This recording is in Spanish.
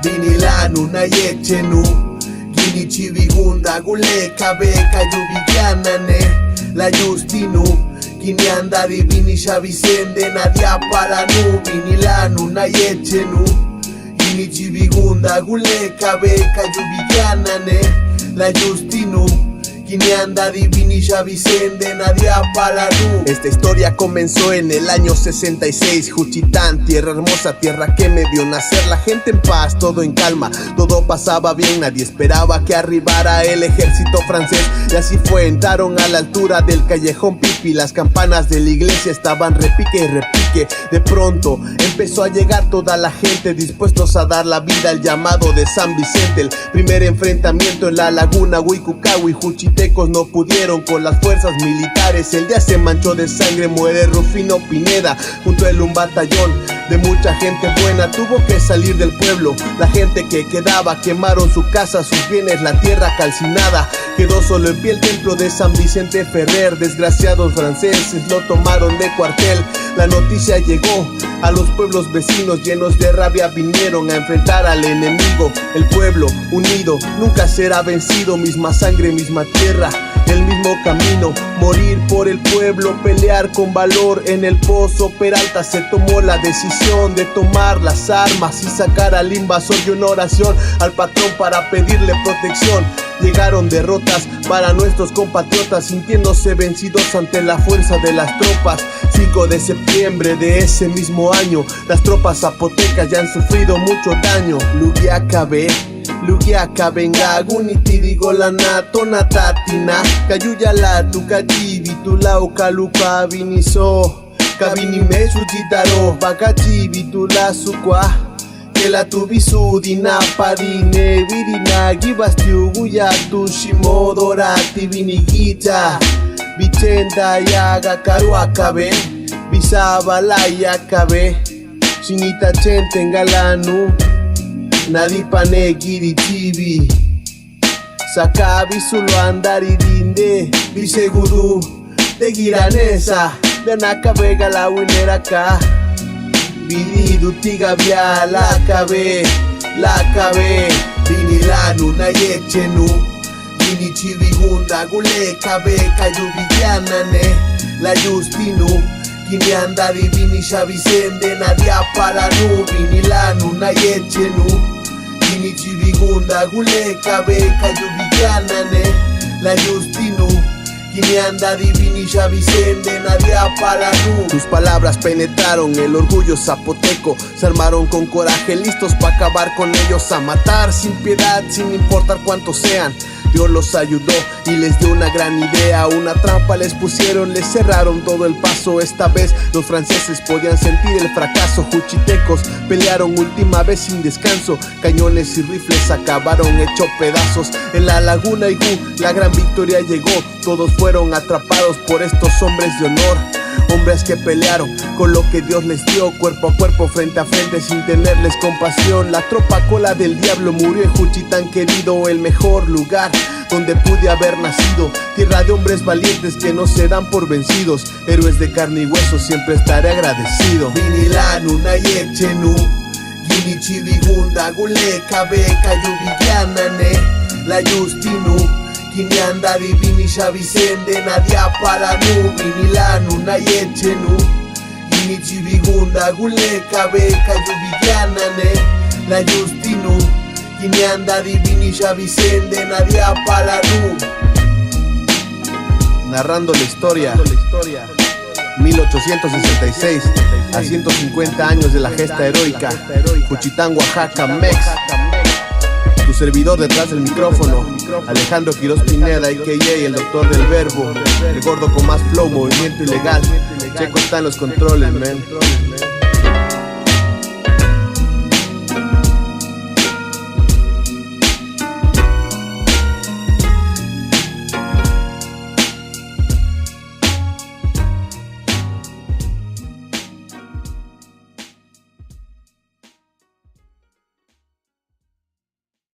Vinilanu na yechenu Gini chivigunda guleka beka yuviganane La justinu Gini andari vini shavicende nadia paranu Vinilanu na yechenu Gini chivigunda guleka beka yuviganane La justinu Guineanda divini Vicente Nadia Palarú. Esta historia comenzó en el año 66. Juchitán, tierra hermosa, tierra que me vio nacer. La gente en paz, todo en calma, todo pasaba bien. Nadie esperaba que arribara el ejército francés. Y así fue, entraron a la altura del callejón Pipi. Las campanas de la iglesia estaban repique y repique. De pronto empezó a llegar toda la gente, dispuestos a dar la vida al llamado de San Vicente. El primer enfrentamiento en la laguna Huicucahua y Juchitán no pudieron con las fuerzas militares. El día se manchó de sangre, muere Rufino Pineda. Junto a él un batallón de mucha gente buena tuvo que salir del pueblo. La gente que quedaba quemaron su casa, sus bienes, la tierra calcinada. Quedó solo en pie el templo de San Vicente Ferrer. Desgraciados franceses lo tomaron de cuartel. La noticia llegó a los pueblos vecinos, llenos de rabia vinieron a enfrentar al enemigo. El pueblo unido nunca será vencido, misma sangre, misma tierra, el mismo camino. Morir por el pueblo, pelear con valor. En el Pozo Peralta se tomó la decisión de tomar las armas y sacar al invasor, y una oración al patrón para pedirle protección. Llegaron derrotas para nuestros compatriotas, sintiéndose vencidos ante la fuerza de las tropas. 5 de septiembre de ese mismo año, las tropas zapotecas ya han sufrido mucho daño. Lugiaka venga gunitirigo la natona tatina Kayuya la tu kajibi tu la ukaluka viniso Kabini me sujitaro bakajibi tu la sukwa Que la tu visudina parine virina gibasti uguya tu shimodorati vinigita Vichenda yaga karuakabe Visaba la yakabe Shinita chente galanu Nadipane giritibi Sakabi solo andari dinde Bisegudu de giranesa De nakabega la wineraka Vinidu tigabia la cabe Vinilanu na yechenu Vini chivigunda guleka beka yuviganane La justinu Guineanda divini Vicente Nadia Palarú. Vinilanu na yechenu Gini chivigunda guleka beka yuviganane La justinu Guineanda divini Vicente Nadia Palarú. Tus palabras penetraron el orgullo zapoteco. Se armaron con coraje, listos para acabar con ellos, a matar sin piedad, sin importar cuántos sean. Dios los ayudó y les dio una gran idea. Una trampa les pusieron, les cerraron todo el paso. Esta vez los franceses podían sentir el fracaso. Juchitecos pelearon última vez sin descanso. Cañones y rifles acabaron hecho pedazos. En la laguna Igú la gran victoria llegó. Todos fueron atrapados por estos hombres de honor. Hombres que pelearon con lo que Dios les dio, cuerpo a cuerpo, frente a frente, sin tenerles compasión. La tropa cola del diablo murió en Juchitán querido, el mejor lugar donde pude haber nacido. Tierra de hombres valientes que no se dan por vencidos. Héroes de carne y hueso, siempre estaré agradecido. Vinilanu na yechenu Gini chivigunda guleka beka yuviganane La justinu Guineanda divini Vicente Nadia Palarú. Vinilanu na yechenu Gini chivigunda guleka beka yuviganane La justinu Guineanda divini Vicente Nadia Palarú. Narrando la historia 1866 a 150 años de la gesta heroica. Juchitán, Oaxaca, Mex. Tu servidor detrás del micrófono, Alejandro Quiroz Pineda, a.k.a. el doctor del verbo, el gordo con más flow, movimiento ilegal. Checo está en los controles, man.